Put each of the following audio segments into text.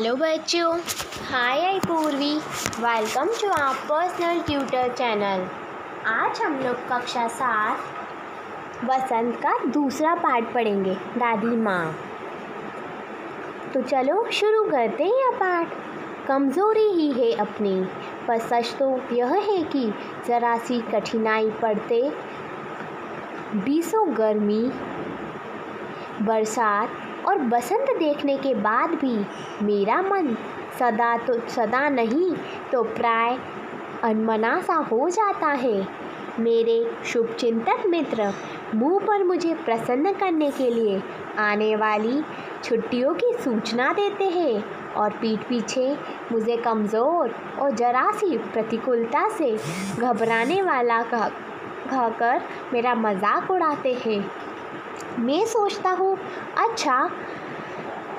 Hello बच्चों, hi I Purvi. Welcome to our personal tutor channel. आज हम लोग कक्षा 7 वसंत का दूसरा पार्ट पढ़ेंगे, दादी माँ। तो चलो शुरू करते हैं यह पाठ। कमज़ोरी ही है अपनी, पर सच तो यह है कि ज़रा सी कठिनाई पड़ते बीसों गर्मी, बरसात और बसंत देखने के बाद भी मेरा मन सदा नहीं तो प्राय अनमना सा हो जाता है। मेरे शुभचिंतक मित्र मुंह पर मुझे प्रसन्न करने के लिए आने वाली छुट्टियों की सूचना देते हैं और पीठ पीछे मुझे कमज़ोर और जरा सी प्रतिकूलता से घबराने वाला कहकर मेरा मजाक उड़ाते हैं। मैं सोचता हूँ, अच्छा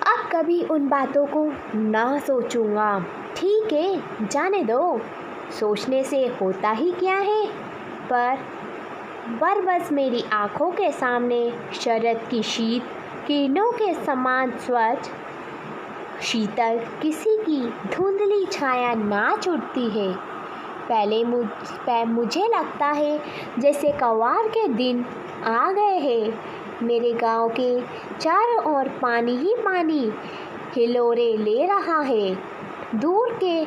अब कभी उन बातों को ना सोचूंगा। ठीक है, जाने दो, सोचने से होता ही क्या है। पर बस मेरी आँखों के सामने शरद की शीत किरणों के समान स्वच्छ शीतल किसी की धुंधली छाया नाच उठती है। पहले मुझे लगता है जैसे कवार के दिन आ गए हैं। मेरे गांव के चारों ओर पानी ही पानी हिलोरे ले रहा है। दूर के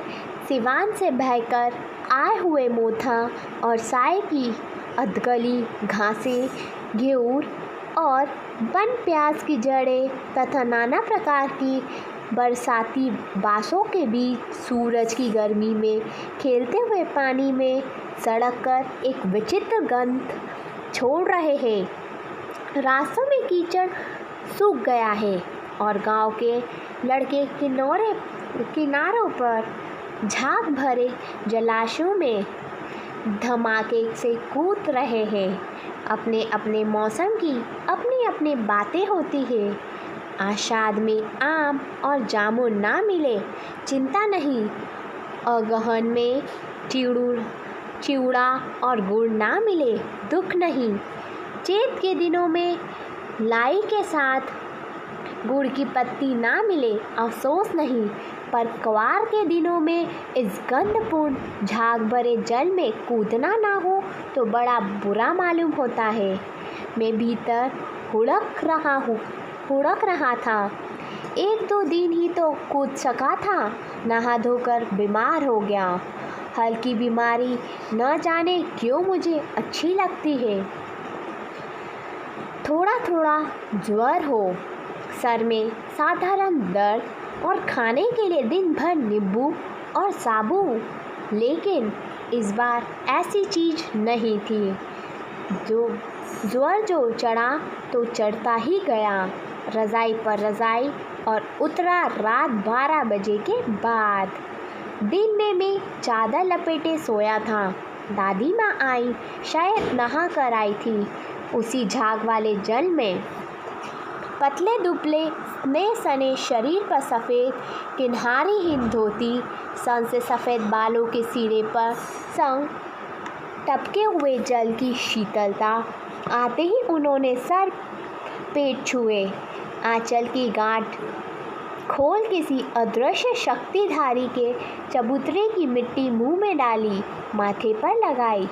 सिवान से बहकर आए हुए मोथा और साए की अधगली घासें, घेऊर और वन प्याज की जड़ें तथा नाना प्रकार की बरसाती बाँसों के बीच सूरज की गर्मी में खेलते हुए पानी में सड़क कर एक विचित्र गंध छोड़ रहे हैं। रास्तों में कीचड़ सूख गया है और गांव के लड़के किनारों पर झाग भरे जलाशयों में धमाके से कूद रहे हैं। अपने अपने मौसम की अपनी अपनी बातें होती है। आषाढ़ में आम और जामुन ना मिले चिंता नहीं, अगहन में चिवड़ा और गुड़ ना मिले दुख नहीं, चैत के दिनों में लाई के साथ गुड़ की पत्ती ना मिले अफसोस नहीं, पर क्वार के दिनों में इस गंधपूर्ण झाग भरे जल में कूदना ना हो तो बड़ा बुरा मालूम होता है। मैं भीतर हुड़क रहा था। 1-2 दिन ही तो कूद सका था, नहा धोकर बीमार हो गया। हल्की बीमारी न जाने क्यों मुझे अच्छी लगती है। थोड़ा ज्वर हो, सर में साधारण दर्द और खाने के लिए दिन भर नींबू और साबु, लेकिन इस बार ऐसी चीज़ नहीं थी। ज्वर चढ़ा तो चढ़ता ही गया, रज़ाई पर रज़ाई, और उतरा रात 12 बजे के बाद। दिन में मैं चादर लपेटे सोया था। दादी माँ आई, शायद नहा कर आई थी। उसी झाग वाले जल में पतले दुबले सने शरीर पर सफ़ेद किन्हारीहीन धोती, सन से सफ़ेद बालों के सिरे पर संग टपके हुए जल की शीतलता। आते ही उन्होंने सर पेट छुए, आंचल की गांठ खोल किसी अदृश्य शक्तिधारी के चबूतरे की मिट्टी मुंह में डाली, माथे पर लगाई।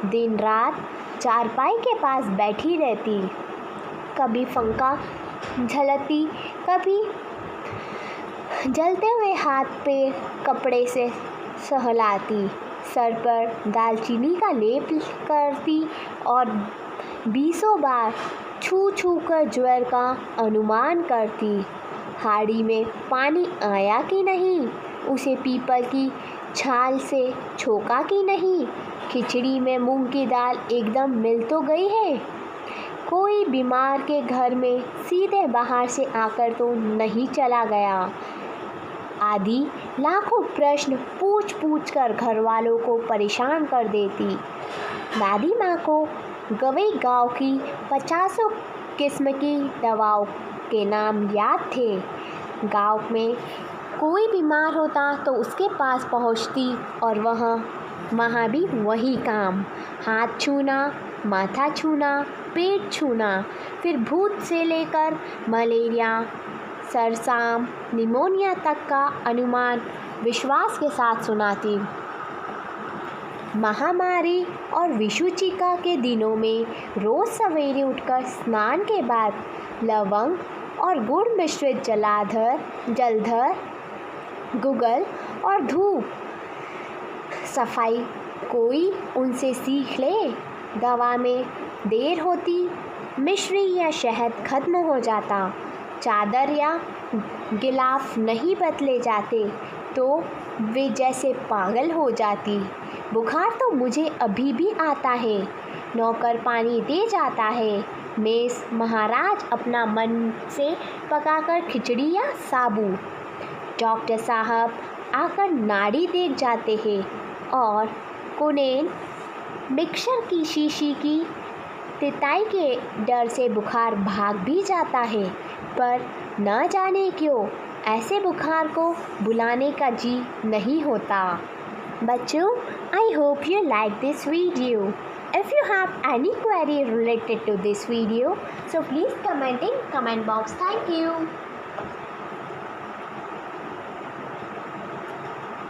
दिन रात चारपाई के पास बैठी रहती, कभी पंखा झलती, कभी जलते हुए हाथ पैर कपड़े से सहलाती, सर पर दालचीनी का लेप करती और 20 बार छू कर ज्वर का अनुमान करती। हाड़ी में पानी आया कि नहीं, उसे पीपल की छाल से छोका कि नहीं, खिचड़ी में मूंग की दाल एकदम मिल तो गई है, कोई बीमार के घर में सीधे बाहर से आकर तो नहीं चला गया, आदि लाखों प्रश्न पूछ कर घर वालों को परेशान कर देती। दादी माँ को गवई गांव की 50 किस्म की दवाओं के नाम याद थे। गांव में कोई बीमार होता तो उसके पास पहुंचती और वहाँ भी वही काम, हाथ छूना, माथा छूना, पेट छूना, फिर भूत से लेकर मलेरिया, सरसाम, निमोनिया तक का अनुमान विश्वास के साथ सुनाती। महामारी और विषुचिका के दिनों में रोज सवेरे उठकर स्नान के बाद लवंग और गुड़ मिश्रित जलधर, गुगल और धूप सफाई कोई उनसे सीख ले। दवा में देर होती, मिश्री या शहद खत्म हो जाता, चादर या गिलाफ नहीं बदले जाते तो वे जैसे पागल हो जाती। बुखार तो मुझे अभी भी आता है, नौकर पानी दे जाता है, मेस महाराज अपना मन से पकाकर खिचड़ी या साबू, डॉक्टर साहब आकर नाड़ी देख जाते हैं और कुनेन मिक्सर की शीशी की तिताई के डर से बुखार भाग भी जाता है। पर न जाने क्यों ऐसे बुखार को बुलाने का जी नहीं होता। बच्चों, I hope you like this video. If you have any query related to this video, so please comment in comment box. Thank you.